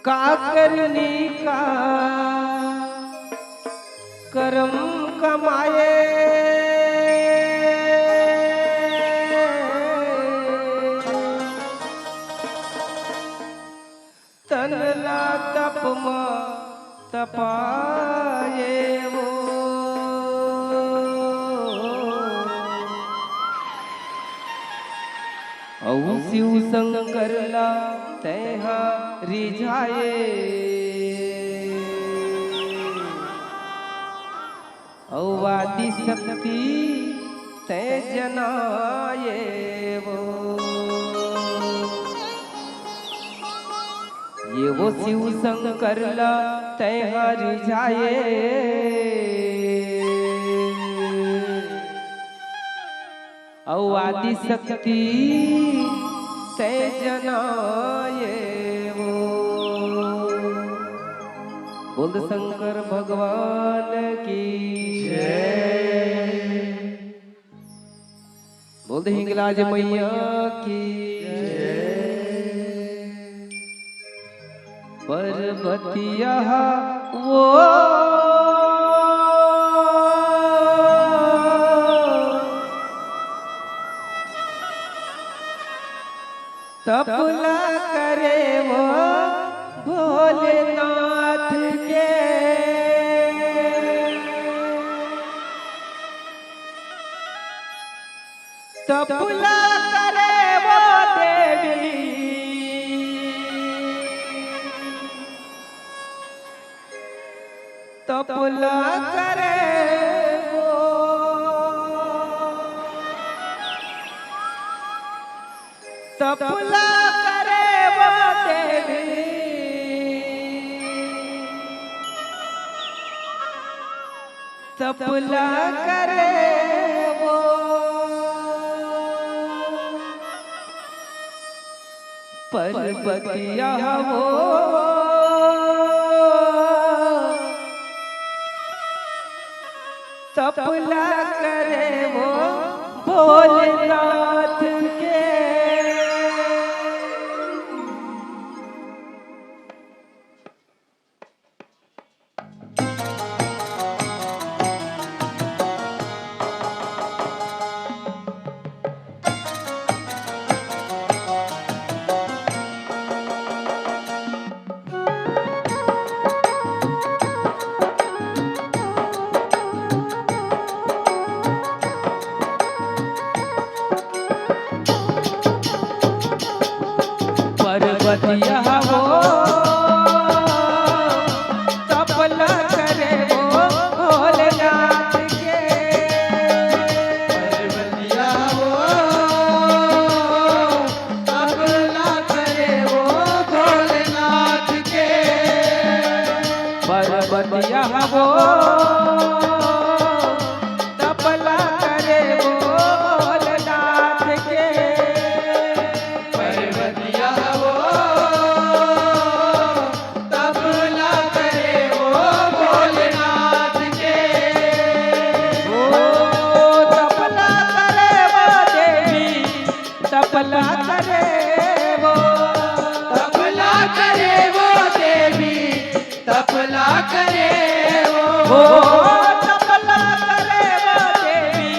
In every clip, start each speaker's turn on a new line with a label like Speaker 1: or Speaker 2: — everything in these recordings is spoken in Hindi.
Speaker 1: का करनी का कर्म कमाए तनला तप तपाए वो औ शिव शंकर ला तैहा रिझाए औवादी शक्ति तै जनाए वो ये वो शिव शंकर ला तैहा रिझाए औवादी शक्ति तै जनाए वो बोल शंकर भगवान की जय। बोल हिंगलाज मैया की जय। पर्वतिया वो तपला करे वो भोलेनाथ के तपला करे वो देवी तपला करे वो तपला करे वो देवी तपला करे वो पर्वतिया वो तपला करे वो भोलेनाथ के पर्वतिया वो तपला करे वो भोलेनाथ के पर्वतिया वो तपला करे वो भोलेनाथ के पर्वतिया वो तपला करे वो भोलेनाथ के पर्वतिया तपला करे वो तपला करे वो देवी तपला करे वो तपला करे वो देवी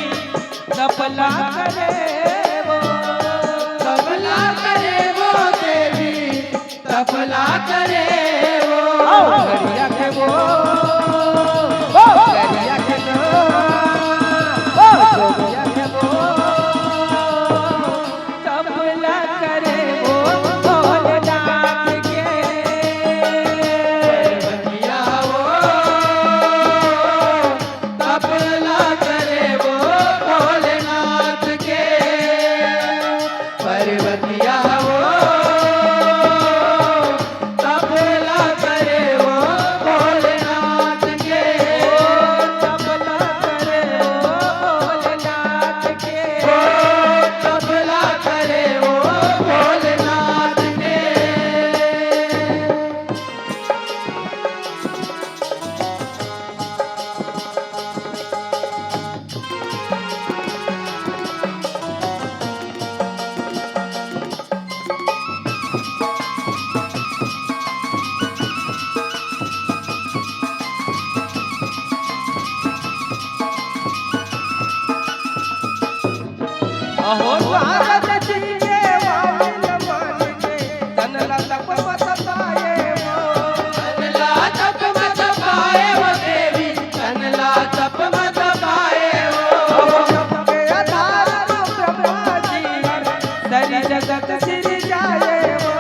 Speaker 1: तपला करे वो तपला करे वो देवी तपला करे वो गरिया के वो गरिया के नो गरिया के वो तपला करे वो भोलेनाथ के पर्वतिया वो तपला करे वो भोलेनाथ के पर्वतिया वो तपला करे वो अहो स्वागत कीजिए वामिन मान के तनला तप मत पाए वो
Speaker 2: तनला तप मत पाए वो देवी तनला तप मत पाए वो
Speaker 1: तप के आधार ब्रह्मा जी सारी जगत सिर जाए वो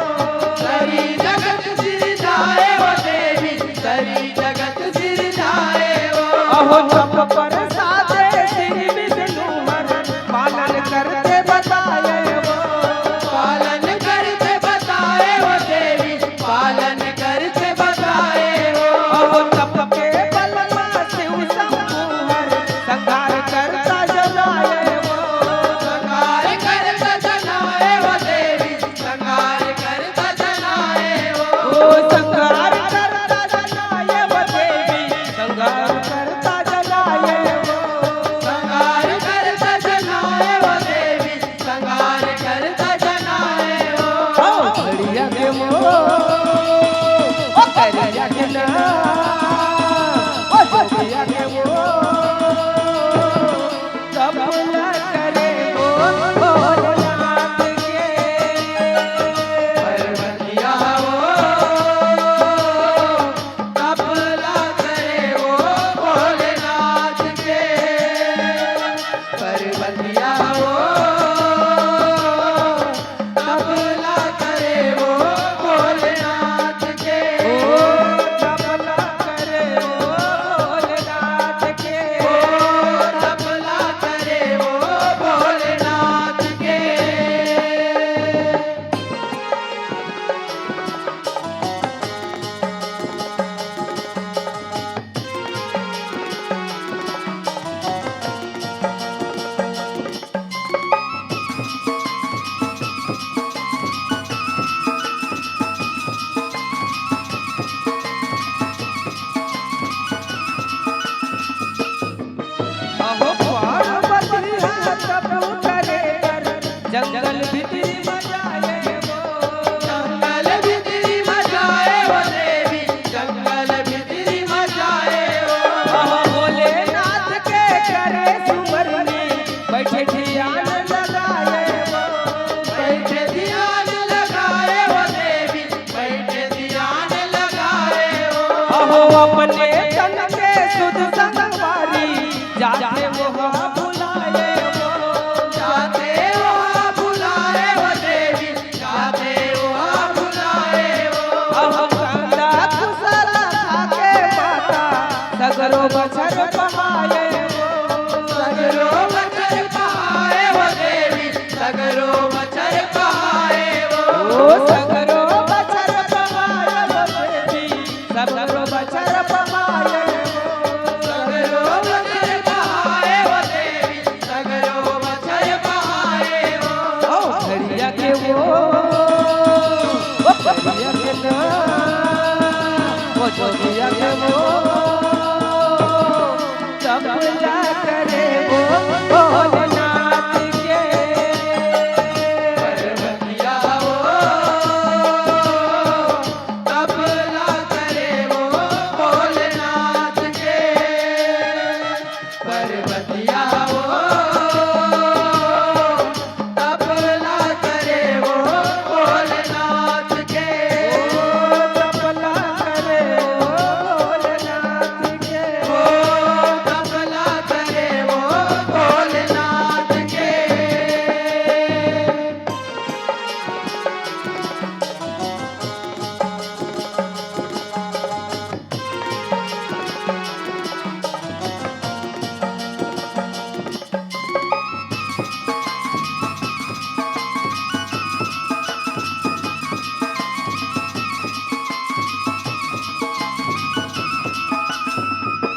Speaker 2: सारी जगत सिर जाए वो देवी सारी जगत सिर जाए वो
Speaker 1: अहो तप पर साधे श्री विष्णु हर पालन करते बताए वो
Speaker 2: पालन करते बताए वो देवी पालन करते बताए वो
Speaker 1: अहो तप के बल में शिव शंभु हर संहार करता जलाए वो
Speaker 2: संहार करता जलाए वो देवी संहार करता जलाए वो
Speaker 1: ओ संहार करता जलाए वो देवी संहार करता जलाए वो
Speaker 2: संहार करता जलाए वो देवी संहार करता जलाए वो
Speaker 1: ओ घड़िया के मो ओ घड़िया के ना ओ जोगिया के मो तब ना करे वो भोलेनाथ के
Speaker 2: पर्वतिया वो तपला करे वो भोलेनाथ के पर्वतिया वो तपला करे वो भोलेनाथ के
Speaker 1: ओ तपला करे वो भोलेनाथ के
Speaker 2: तपला करे वो भोलेनाथ के
Speaker 1: अहो पार्वती हाथ करे कर जंगल भीतरी मजाए वो
Speaker 2: जंगल भीतरी मचाए वो देवी जंगल भीतरी मचाए वो
Speaker 1: अहो भोलेनाथ के करे सुमरनी बैठे ध्यान लगाए वो
Speaker 2: बैठे ध्यान लगाए वो देवी बैठे ध्यान लगाए वो
Speaker 1: अहो अपने तन के सुध संगवारी जाते वो बुलाए वो
Speaker 2: जाते वहाँ बुलाए वो देवी जाते वहाँ बुलाए वो
Speaker 1: अहो कांदा कुशल खाके माता सगरो बछर बहाए वो
Speaker 2: सगरो बचर पाए वो देवी सगरो बचर पाए वो
Speaker 1: ओ सगरो बछर बहाए वो देवी सगरो बछर बहाए वो
Speaker 2: सगरो बचर पाए वो देवी सगरो बचर पाए वो
Speaker 1: ओ घड़िया के वो घड़िया के ना वो जोगिया के वो तपला करे वो भोलेनाथ के
Speaker 2: पर्वतिया वो तपला करे वो भोलेनाथ के पर्वतिया वो तपला करे वो भोलेनाथ के
Speaker 1: तपला करे वो भोलेनाथ के
Speaker 2: वो तपला करे वो भोलेनाथ के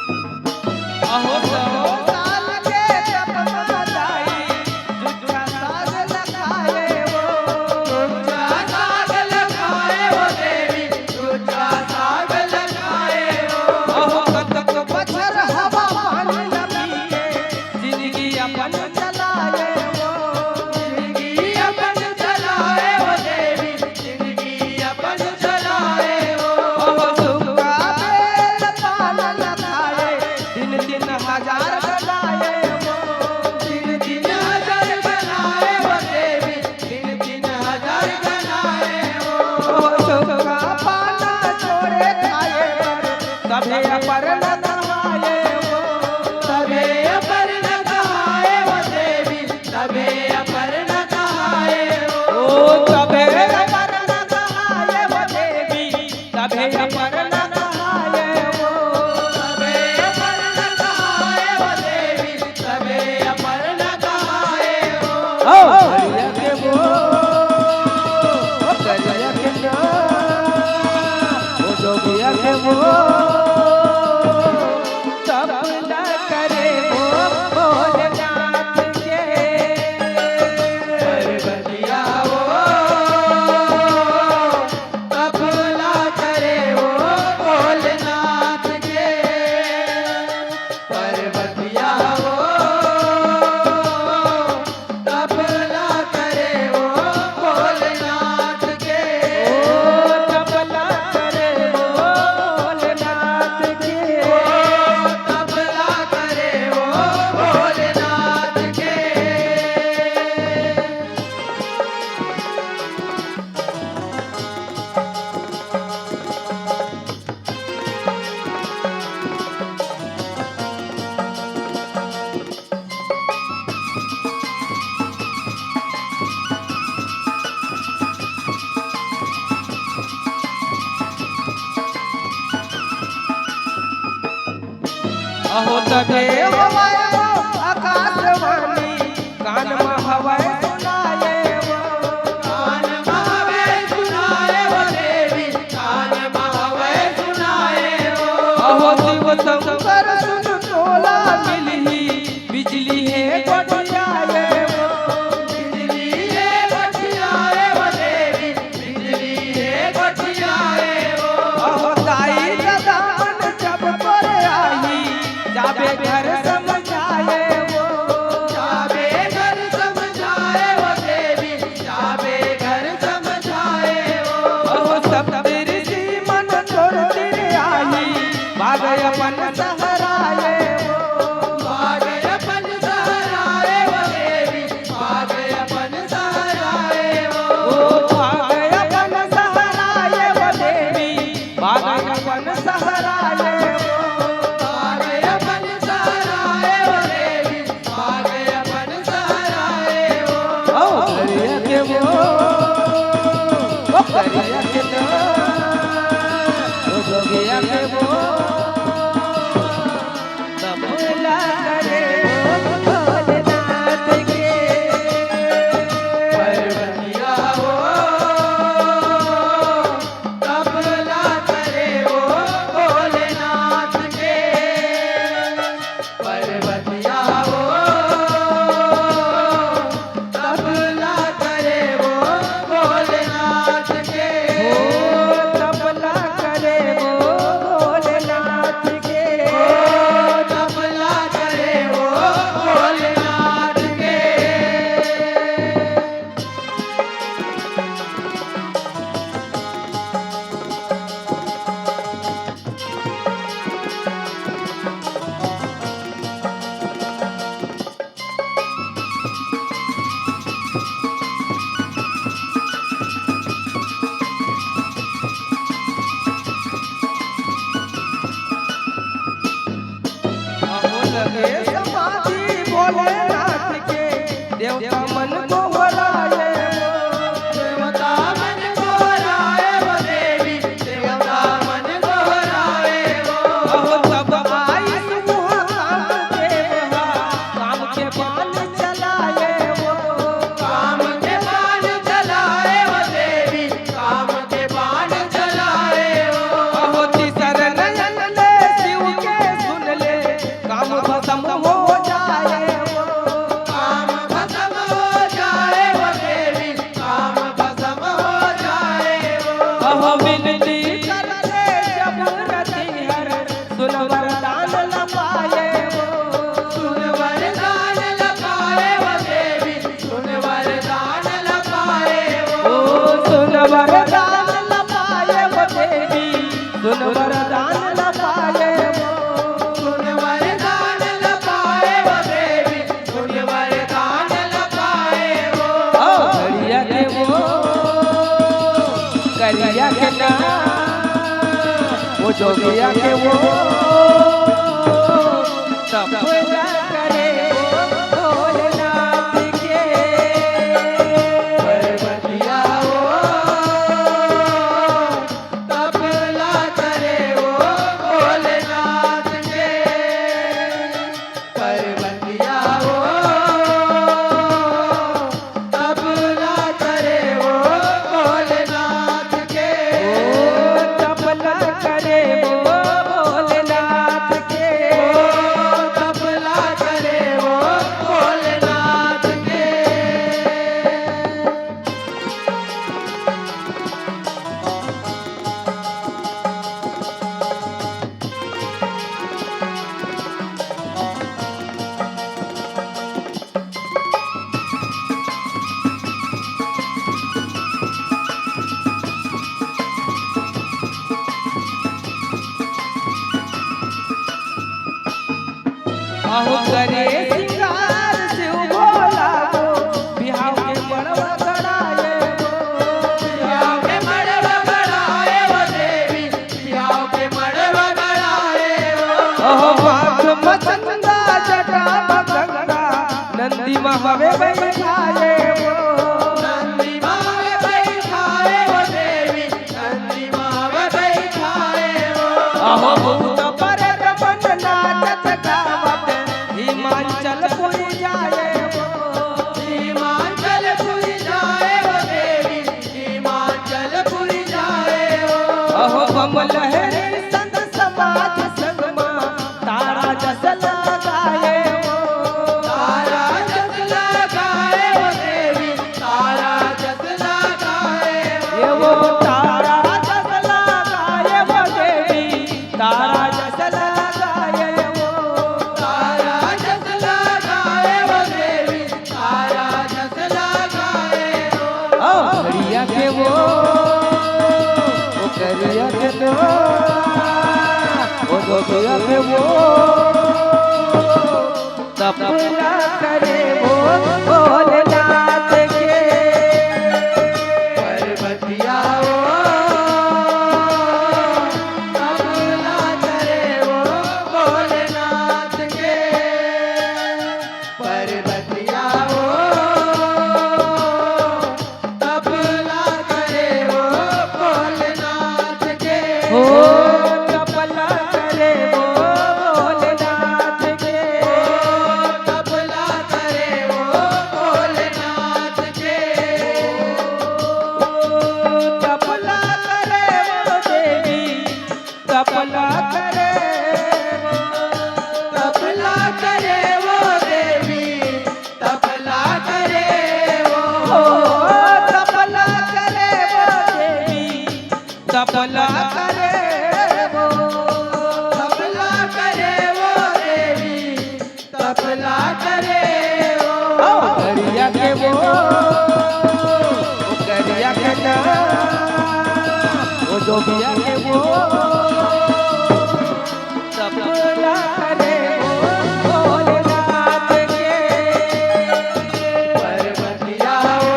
Speaker 1: अहो सौ साल के तप दाई जुझा साग लखाए वो
Speaker 2: दूजा साग लगाए वो देवी दूजा साग लगाए वो
Speaker 1: अहो कतक बछर हवा पानी न पिए जिंदगी अपन चलाए वो
Speaker 2: जिंदगी अपन चलाए वो देवी जिंदगी अपन चलाए वो
Speaker 1: अहो सुखा बेल पान न खाए दिन दिन हजार अपर न कहाए वो,
Speaker 2: तबे अपर न कहाए वो देवी, तबे अपर न कहाए वो।
Speaker 1: ओ तबे अपर न कहाए वो देवी, तबे अपर न कहाए वो,
Speaker 2: तबे अपर न कहाए वो देवी, तबे अपर न कहाए वो।
Speaker 1: ओ करिया के वो, ओ करिया के ना, ओ जोगिया के वो तब न करे वो भोलेनाथ के,
Speaker 2: पर्वतिया वो तबला करे वो भोलेनाथ के, पर्वतिया वो तबला करे वो भोलेनाथ के,
Speaker 1: ओ तबला करे वो भोलेनाथ के,
Speaker 2: तबला करे वो भोलेनाथ के।
Speaker 1: अहो तबे हवाए वो आकाशवाणी, कान में हवाए सुनाए वो,
Speaker 2: कान महावे सुनाए वो देवी, कान महावे सुनाए वो।
Speaker 1: अहो शिव शंकर सुन टोला मिली, बिजली है कोठियाए वो,
Speaker 2: बिजली है बठियाए वो देवी, बिजली है बठियाए वो।
Speaker 1: अहो ताई जदान जब पर आई, जाबे घर समझाए वो,
Speaker 2: जाबे घर समझाए वो देवी, जाबे घर समझाए वो।
Speaker 1: अहो सब ऋषि मन छोड़ती आई, भाग अपन सहराए वो,
Speaker 2: भाग अपन सहराए वो देवी, भाग अपन सहराए वो।
Speaker 1: ओ भाग अपन सहराए वो देवी, भाग अपन सहराए वो,
Speaker 2: भाग अपन सहराए वो देवी, भाग अपन सहराए वो।
Speaker 1: ओ करिया के वो, ओ करिया के ना, ओ जोगिया के वो तबला करे वो भोलेनाथ के,
Speaker 2: पर्वतिया वो तबला करे वो भोलेनाथ के, पर्वतिया वो तबला करे वो भोलेनाथ के,
Speaker 1: ओ तबला करे वो भोलेनाथ के,
Speaker 2: तबला करे वो भोलेनाथ के।
Speaker 1: अहो लगे समाधि भोलेनाथ के, देवता मन को हराए वो,
Speaker 2: देवता मन को हराए वो देवी, देवता मन को हराए वो।
Speaker 1: अहो तब आई सुहा काम के बहा, काम के बाल चलाए वो,
Speaker 2: काम के बाण चलाए वो देवी, काम के बाण चलाए वो।
Speaker 1: अहो तीसर नयन ले शिव के सुन ले, काम भस्म हो जाए वो,
Speaker 2: काम भस्म हो जाए वो देवी, काम भस्म हो जाए वो।
Speaker 1: अहो विनती कर ले जब रति हर, सुन वरदान न पाए वो,
Speaker 2: सुन वरदान लपाए वो देवी, सुन वरदान लपाए वो।
Speaker 1: ओ सुन वरदान न पाए वो देवी, सुन वरदान न पाए वो,
Speaker 2: सुन वरदान लपाए वो देवी, सुन वरदान लपाए वो।
Speaker 1: ओ करिया के वो, करिया के ना, वो जोगिया के वो आहू करे सिंगार शिव भोला को बिहाव के मड़वा गड़ाए
Speaker 2: बिहाव के मड़वा गड़ाए वो देवी बिहाव के मड़वा गड़ाए
Speaker 1: ओहो बाग मचंदा जटा गंगा नंदी महावे बैठाए
Speaker 2: नंदी महावे बैठाए वो देवी नंदी महावे बैठाए
Speaker 1: अहो भूत परेत बन नाचत गावत हिमाचलपुर जाए
Speaker 2: हिमाचलपुर जाए वो देवी हिमाचलपुर जाए
Speaker 1: अहो बम लहरी संत समाज संगमा तारा जस लगाए
Speaker 2: तारा जस लगाए वो देवी तारा जस लगाए
Speaker 1: ये वो तारा जस लगाए वो देवी तारा जस लगाए
Speaker 2: तारा जस लगाए वो देवी तारा जस लगाए
Speaker 1: घड़िया के वो करिया के वो जोगिया के वो तपला करे वो भोलेनाथ के
Speaker 2: पर्वतिया वो तबला करे वो भोलेनाथ के पर्वतिया वो तबला करे वो भोलेनाथ के
Speaker 1: हो तपला करे वो भोलेनाथ के
Speaker 2: तबला करे वो भोलेनाथ के
Speaker 1: तपला करे वो देवी तपला करे
Speaker 2: तबला करे वो देवी तबला करे वो
Speaker 1: तपला करे वो देवी तपला करे वो
Speaker 2: तबला करे वो देवी तबला करे वो
Speaker 1: घड़िया के वो घड़िया के ना वो जोगिया के वो तपला करे वो भोलेनाथ के
Speaker 2: पर्वतिया वो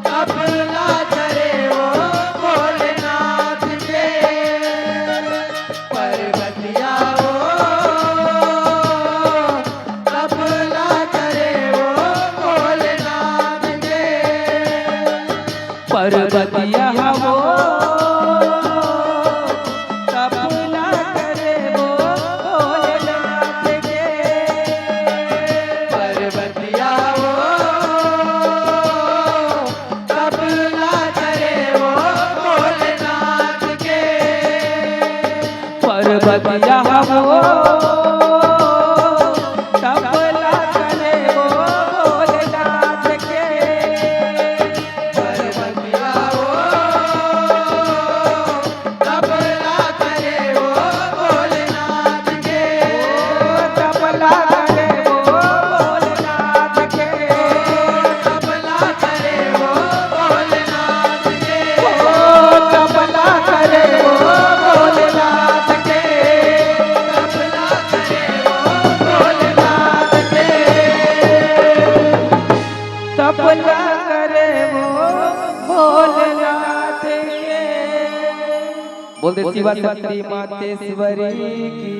Speaker 2: तबला करे वो भोलेनाथ के पर्वतिया वो तबला करे वो भोलेनाथ के
Speaker 1: पर्वतिया वो तपला करे वो भोलेनाथ के
Speaker 2: पर्वतिया वो तबला करे वो भोलेनाथ के
Speaker 1: पर्वतिया वो तपला करे वो भोलेनाथ के
Speaker 2: पर्वतिया वो तबला करे वो भोलेनाथ के
Speaker 1: तपला करे वो भोलेनाथ के
Speaker 2: तबला करे वो भोलेनाथ के
Speaker 1: तपला करे वो भोलेनाथ के
Speaker 2: तबला करे वो भोलेनाथ के
Speaker 1: तपला करे वो भोलेनाथ के बोलते शिवा शक्ति मातेश्वरी की